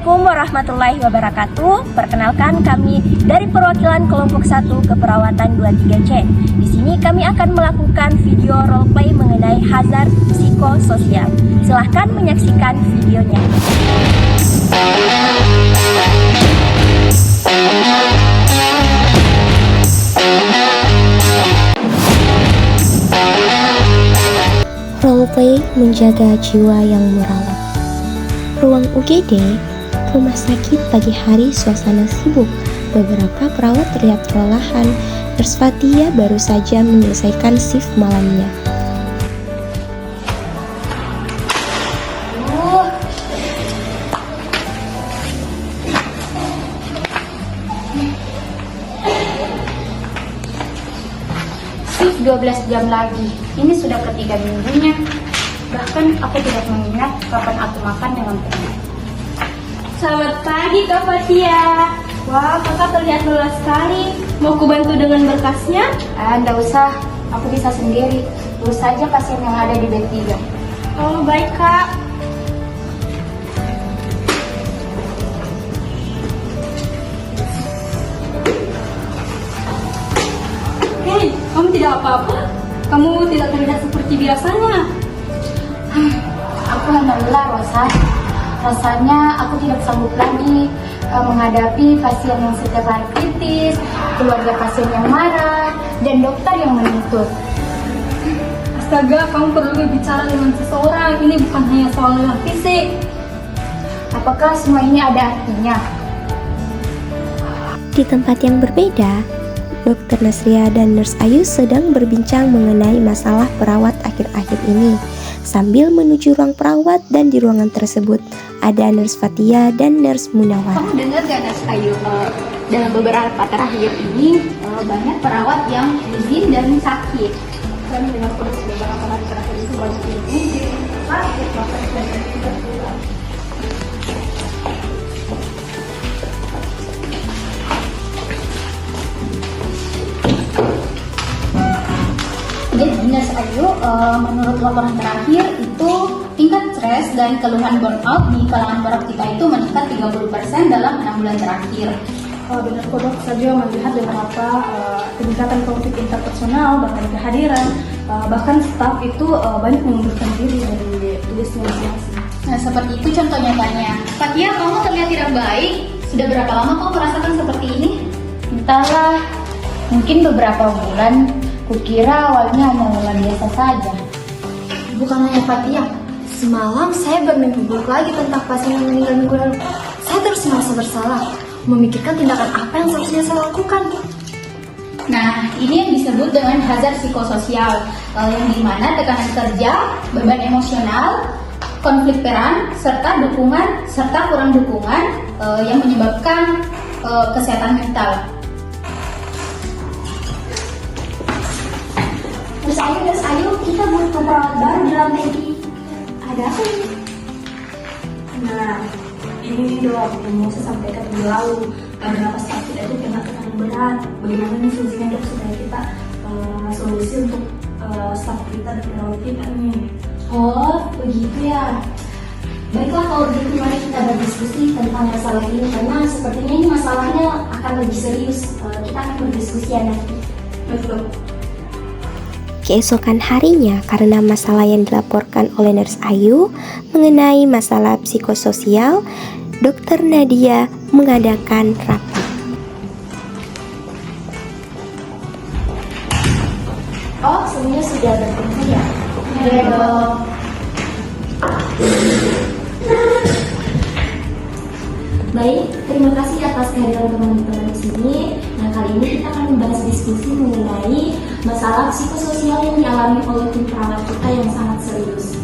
Assalamualaikum warahmatullahi wabarakatuh. Perkenalkan, kami dari perwakilan kelompok 1 keperawatan 23C. Di sini kami akan melakukan video roleplay mengenai hazard psikososial. Silahkan menyaksikan videonya. Roleplay menjaga jiwa yang merawat. Ruang UGD, rumah sakit pagi hari suasana sibuk. Beberapa perawat terlihat kelelahan. Nurse Fatia baru saja menyelesaikan shift malamnya. Shift 12 jam lagi. Ini sudah ketiga minggunya. Bahkan aku tidak mengingat kapan aku makan dengan tenang. Selamat pagi Kak Fatia. Wah, kakak terlihat lelah sekali. Mau ku bantu dengan berkasnya? Nggak usah, aku bisa sendiri. Urus saja pasien yang ada di bed 3. Oh, baik Kak. Hei, kamu tidak apa-apa? Kamu tidak terlihat seperti biasanya. Aku hanya lelah, Rosa. Rasanya aku tidak sanggup lagi menghadapi pasien yang setiap hari kritis, keluarga pasien yang marah, dan dokter yang menuntut. Astaga, kamu perlu berbicara dengan seseorang. Ini bukan hanya soal lelah fisik. Apakah semua ini ada artinya? Di tempat yang berbeda, Dr. Nasria dan Nurse Ayu sedang berbincang mengenai masalah perawat akhir-akhir ini. Sambil menuju ruang perawat dan di ruangan tersebut ada Nurse Fatia dan Nurse Munawar. Kamu dengar gak, Nurse Ayu? Dalam beberapa terakhir ini banyak perawat yang izin dan sakit. Kami dengar terus beberapa hari terakhir itu banyak izin, sakit, bahkan tidak pulang. Jadi Nurse Ayu, menurut laporan terakhir itu tingkat stres dan keluhan burnout di kalangan perawat kita itu meningkat 30% dalam 6 bulan terakhir. Benar kok dok, saja melihat beberapa peningkatan konflik interpersonal, bahkan kehadiran, bahkan staf itu banyak mengundurkan diri dari tugasnya masing-masing. Nah, seperti itu contoh nyatanya. Fatia, kamu terlihat tidak baik. Sudah berapa lama kamu merasakan seperti ini? Entahlah, mungkin beberapa bulan. Kukira awalnya hanya lelah biasa saja. Bukan hanya Fatia, semalam saya bermimpi buruk lagi tentang pasien yang meninggal minggu lalu. Saya terus merasa bersalah, memikirkan tindakan apa yang seharusnya saya lakukan. Nah, ini yang disebut dengan hazard psikososial, yang dimana tekanan kerja, beban emosional, konflik peran, serta dukungan, serta kurang dukungan yang menyebabkan kesehatan mental. Terus ayo, kita butuh perawat baru dalam medis. Ada apa ini? Nah, ini nih dok, yang mau saya sampaikan minggu lalu. Beberapa staf kita itu kena tekanan berat. Bagaimana nih solusinya dok, supaya kita solusi untuk staf kita dan perawat kita nih. Oh, begitu ya. Baiklah kalau begitu, mari kita berdiskusi tentang masalah ini, karena sepertinya ini masalahnya akan lebih serius. Kita akan berdiskusi ya nanti. Betul. Keesokan harinya, karena masalah yang dilaporkan oleh Nurse Ayu mengenai masalah psikososial, Dr. Nadia mengadakan rapat. Oh, semuanya sudah bertemu ya? Ya, dok. Baik, terima kasih atas kehadiran teman-teman di sini. Nah, kali ini kita akan membahas diskusi mengenai masalah psikososial yang dialami oleh tim perawat kita yang sangat serius.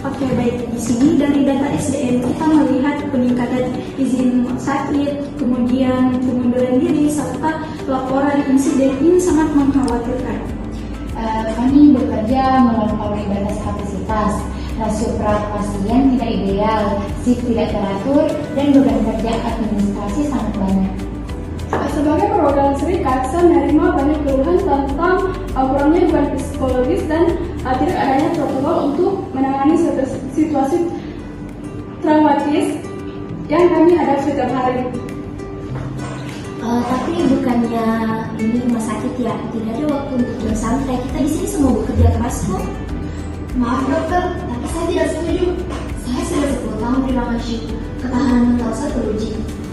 Oke, baik. Di sini dari data SDM kita melihat peningkatan izin sakit, kemudian pengunduran diri, serta laporan insiden ini sangat mengkhawatirkan. Kami bekerja melampaui batas kapasitas. Rasio perawat pasien tidak ideal, shift tidak teratur, dan beban kerja administrasi sangat banyak. Sebagai perwakilan serikat, saya menerima banyak keluhan tentang kurangnya beban psikologis dan tidak adanya protokol untuk menangani situasi traumatis yang kami hadapi setiap hari. Tapi bukannya ini rumah sakit ya, tidak ada waktu untuk bersantai. Kita di sini semua bekerja keras kok. Maaf dokter, tapi saya tidak setuju. Saya sudah 10 tahun di ruang ICU. Ketahanan mental saya teruji.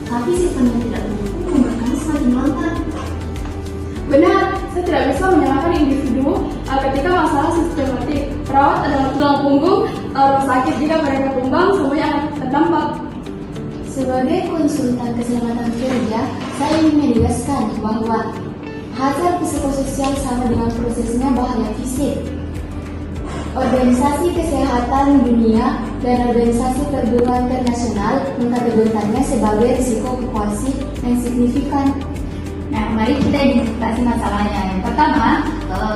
Tapi sistem yang tidak mendukung membuat kami semakin melantar. Benar, saya tidak bisa menyalahkan individu ketika masalah sistematik. Perawat adalah tulang punggung rumah sakit. Jika mereka tumbang, semuanya akan terdampak. Sebagai konsultan keselamatan kerja, saya ingin menegaskan bahwa hazard psikososial sama dengan prosesnya bahaya fisik. Organisasi Kesehatan Dunia dan Organisasi Perhubungan Internasional mengkategorikannya sebagai risiko okupansi yang signifikan. Nah, mari kita identifikasi masalahnya. Yang pertama,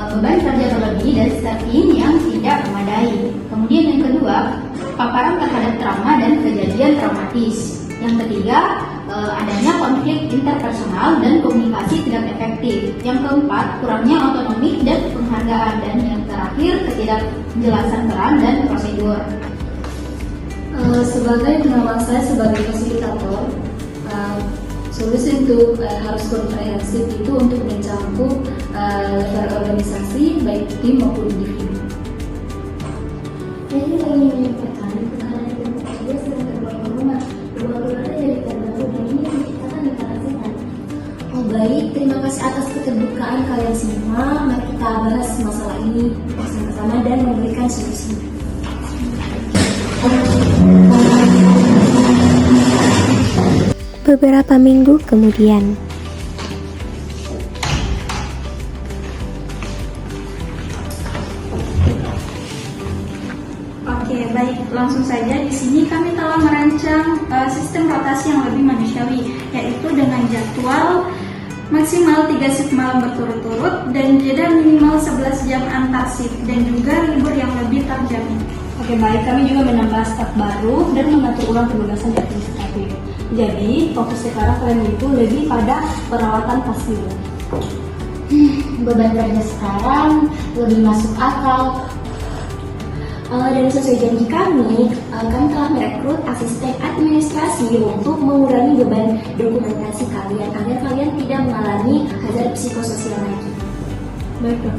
beban kerja berlebih dari staffing yang tidak memadai. Kemudian yang kedua, paparan terhadap trauma dan kejadian traumatis. Yang ketiga, adanya konflik interpersonal dan komunikasi tidak efektif. Yang keempat, kurangnya otonomi dan penghargaan. Dan yang terakhir, ketidakjelasan peran dan prosedur. Sebagai pengalaman saya sebagai fasilitator, solusi untuk harus komprehensif itu untuk mencakup level organisasi baik tim maupun individu. Jadi ingin menyampaikan ketahanan dan kerja sedang terbawa rumah jadi terbaru dan ini menciptakan lingkaran sehat. Oh baik, terima kasih atas keterbukaan kalian semua. Mari kita bahas masalah ini bersama-sama dan memberikan solusi. Beberapa minggu kemudian, Oke, baik. Langsung saja di sini kami telah merancang sistem rotasi yang lebih manusiawi, yaitu dengan jadwal maksimal 3 shift malam berturut-turut dan jeda minimal 11 jam antar shift dan juga libur yang lebih terjamin. Oke baik, kami juga menambah staf baru dan mengatur ulang penugasan administratif. Jadi, fokus sekarang kalian itu lebih pada perawatan pasien. Beban kerja sekarang lebih masuk akal. Dan sesuai janji kami telah merekrut asisten administrasi untuk mengurangi beban dokumentasi kalian agar kalian tidak mengalami hazard psikososial lagi. Baik dok.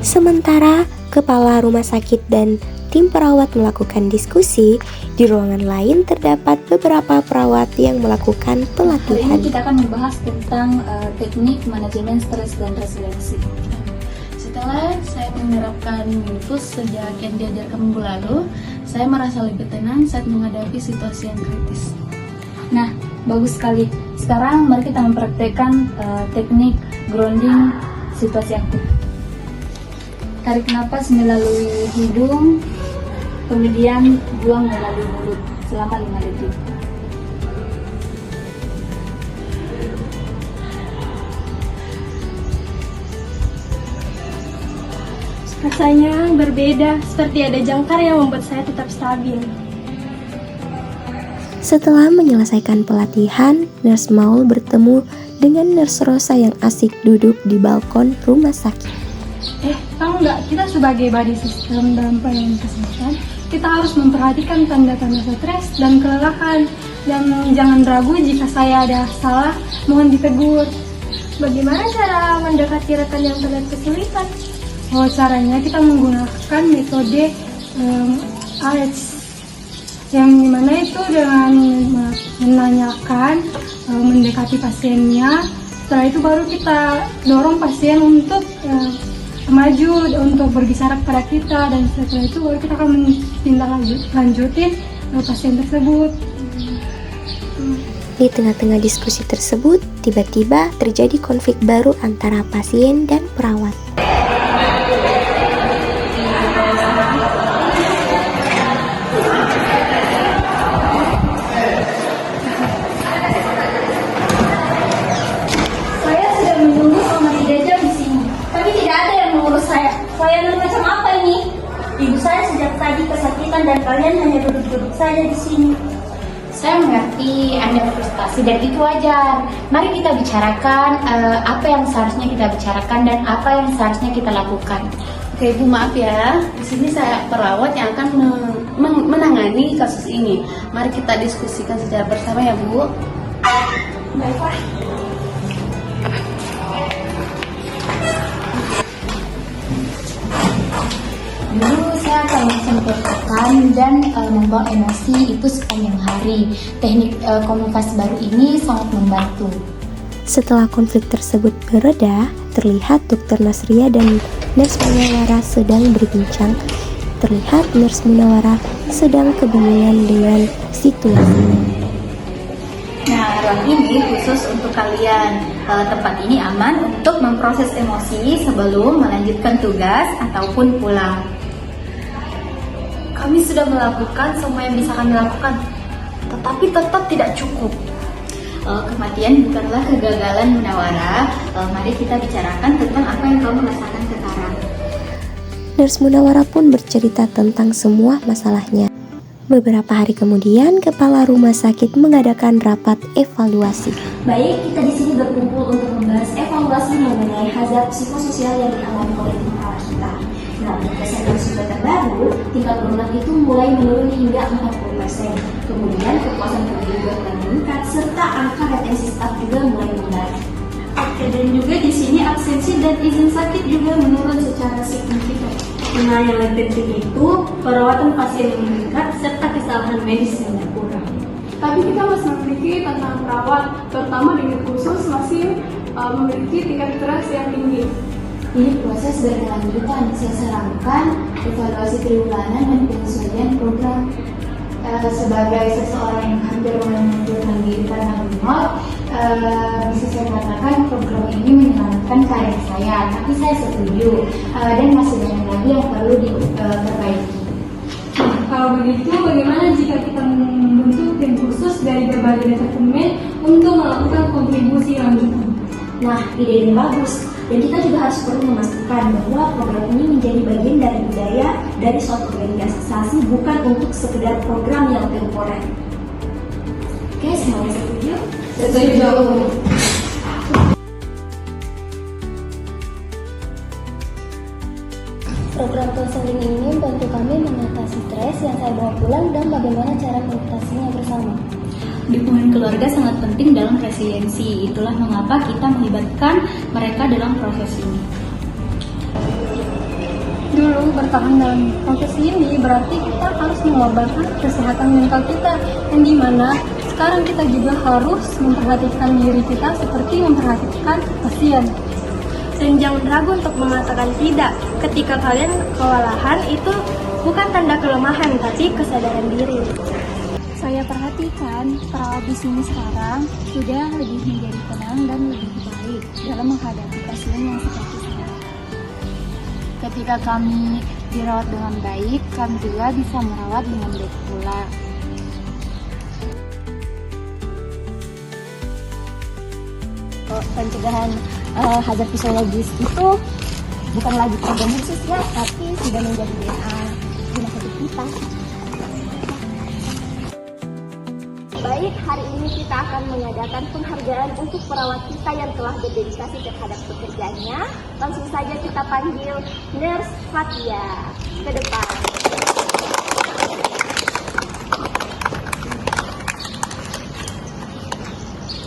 sementara kepala rumah sakit dan tim perawat melakukan diskusi, di ruangan lain terdapat beberapa perawat yang melakukan Hari pelatihan. ini kita akan membahas tentang teknik manajemen stres dan resiliensi. Setelah saya menerapkan Minfus sejak yang diajarkan minggu lalu, saya merasa lebih tenang saat menghadapi situasi yang kritis. Nah, bagus sekali. Sekarang mari kita mempraktekkan teknik grounding situasi akut. Tarik napas melalui hidung, kemudian buang melalui mulut selama 5 detik. Rasanya berbeda, seperti ada jangkar yang membuat saya tetap stabil. Setelah menyelesaikan pelatihan, Nurse Maul bertemu dengan Nurse Rosa yang asik duduk di balkon rumah sakit. Tahu nggak, kita sebagai body system dalam pelayanan kesehatan, kita harus memperhatikan tanda-tanda stres dan kelelahan. Dan jangan ragu jika saya ada salah, mohon ditegur. Bagaimana cara mendekati rekan yang terlihat kesulitan? Oh, caranya kita menggunakan metode ALEX, yang dimana itu dengan menanyakan, mendekati pasiennya. Setelah itu baru kita dorong pasien untuk maju, untuk berbicara kepada kita, dan setelah itu baru kita akan menindaklanjutin pasien tersebut. Di tengah-tengah diskusi tersebut, tiba-tiba terjadi konflik baru antara pasien dan perawat. Saya sudah menunggu selama 3 jam di sini, tapi tidak ada yang mengurus saya. Pelayanan macam apa ini? Ibu saya sejak tadi kesakitan dan kalian hanya duduk-duduk saja di sini. Saya mengerti Anda frustasi dan itu wajar. Mari kita bicarakan apa yang seharusnya kita bicarakan dan apa yang seharusnya kita lakukan. Oke Oke Bu, maaf ya. Di sini saya perawat yang akan menangani kasus ini. Mari kita diskusikan secara bersama ya Bu. Baiklah. Dulu saya akan menyampaikan dan membawa emosi itu sepanjang hari. Teknik komunikasi baru ini sangat membantu. Setelah konflik tersebut mereda, terlihat Dr. Nasria dan Nurse Munawara sedang berbincang. Terlihat Nurse Munawara sedang kebingungan dengan situasinya. Nah, ruang ini khusus untuk kalian. Tempat ini aman untuk memproses emosi sebelum melanjutkan tugas ataupun pulang. Kami sudah melakukan semua yang bisa kami lakukan, tetapi tetap tidak cukup. Kematian bukanlah kegagalan Munawara. Mari kita bicarakan tentang apa yang kamu rasakan sekarang. Nurse Munawara pun bercerita tentang semua masalahnya. Beberapa hari kemudian, kepala rumah sakit mengadakan rapat evaluasi. Baik, kita di sini berkumpul untuk membahas evaluasi mengenai hazard psikososial yang dialami oleh tim perawat kita. Nah, berdasarkan survei terbaru, tingkat burnout itu mulai menurun hingga 40%. Kemudian kepuasan kerja juga mulai meningkat, serta angka retensi staf juga mulai membaik. Oke, dan juga di sini absensi dan izin sakit juga menurun secara signifikan. Nah, yang lebih penting itu perawatan pasien yang meningkat serta kesalahan medis yang kurang. Tapi kita masih memiliki tantangan perawat, terutama dengan khusus masih memiliki tingkat stres yang tinggi. Ini proses berkelanjutan. Saya sarankan evaluasi triwulan dan penyesuaian program. Sebagai seseorang yang hampir mengundurkan diri karena burnout, bisa saya katakan program ini menyelamatkan karir saya. Tapi saya setuju dan masih banyak lagi yang perlu diperbaiki. Kalau begitu, bagaimana jika kita membentuk tim khusus dari berbagai departemen untuk melakukan kontribusi lanjutan? Nah, ide ini bagus. Dan kita juga harus perlu memastikan bahwa program ini menjadi bagian dari budaya dari suatu organisasi, bukan untuk sekedar program yang temporer. Oke, semuanya setuju? Setuju. Program konseling ini membantu kami mengatasi stres yang saya bawa pulang dan bagaimana cara mengatasinya bersama. Dukungan keluarga sangat penting dalam resiliensi. Itulah mengapa kita melibatkan mereka dalam proses ini. Dulu bertahan dalam profesi ini berarti kita harus mengorbankan kesehatan mental kita, yang dimana sekarang kita juga harus memperhatikan diri kita seperti memperhatikan pasien. Dan jangan ragu untuk mengatakan tidak. Ketika kalian kewalahan, itu bukan tanda kelemahan, tapi kesadaran diri. Saya perhatikan perawat di sini sekarang sudah lebih menjadi tenang dan lebih baik dalam menghadapi pasien yang seperti saya. Ketika kami dirawat dengan baik, kami juga bisa merawat dengan baik pula. Pencegahan hazard psikologis itu bukan lagi program khusus ya, tapi sudah menjadi DNA rumah sakit kita. Baik, hari ini kita akan mengadakan penghargaan untuk perawat kita yang telah berdedikasi terhadap pekerjaannya. Langsung saja kita panggil Nurse Fatia ke depan.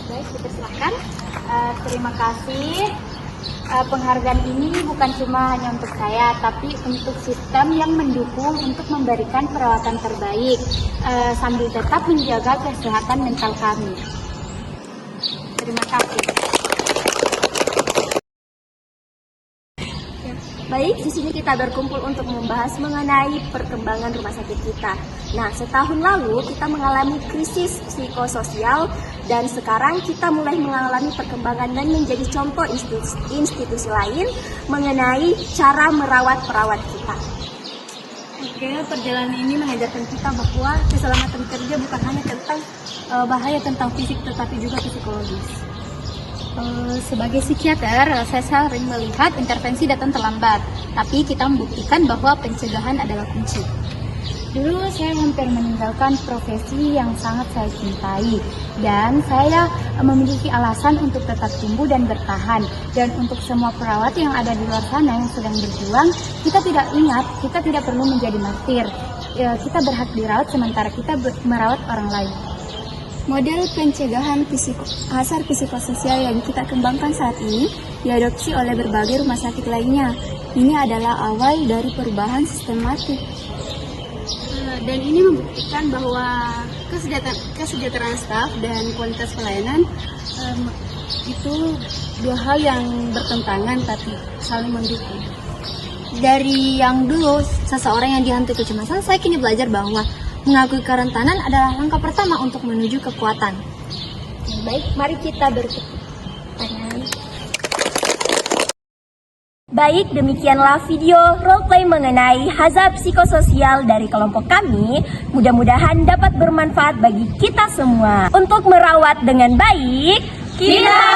Baik, kita silakan. Terima kasih. Penghargaan ini bukan cuma hanya untuk saya, tapi untuk sistem yang mendukung untuk memberikan perawatan terbaik sambil tetap menjaga kesehatan mental kami. Terima kasih. Baik, di sini kita berkumpul untuk membahas mengenai perkembangan rumah sakit kita. Nah, setahun lalu kita mengalami krisis psikososial dan sekarang kita mulai mengalami perkembangan dan menjadi contoh institusi lain mengenai cara merawat perawat kita. Oke, perjalanan ini mengajarkan kita bahwa keselamatan kerja bukan hanya tentang bahaya tentang fisik, tetapi juga psikologis. Sebagai psikiater, saya sering melihat intervensi datang terlambat, tapi kita membuktikan bahwa pencegahan adalah kunci. Dulu saya hampir meninggalkan profesi yang sangat saya cintai dan saya memiliki alasan untuk tetap tumbuh dan bertahan. Dan untuk semua perawat yang ada di luar sana yang sedang berjuang, kita tidak perlu menjadi martir. Kita berhak dirawat sementara kita merawat orang lain. Model pencegahan hazard psikososial yang kita kembangkan saat ini diadopsi oleh berbagai rumah sakit lainnya. Ini adalah awal dari perubahan sistematik. Dan ini membuktikan bahwa kesejahteraan staf dan kualitas pelayanan itu dua hal yang bertentangan tapi saling mendukung. Dari yang dulu seseorang yang dihantui kecemasan, saya kini belajar bahwa mengakui kerentanan adalah langkah pertama untuk menuju kekuatan. Baik, mari kita bertepuk tangan. Baik, demikianlah video roleplay mengenai hazard psikososial dari kelompok kami. Mudah-mudahan dapat bermanfaat bagi kita semua. Untuk merawat dengan baik, kita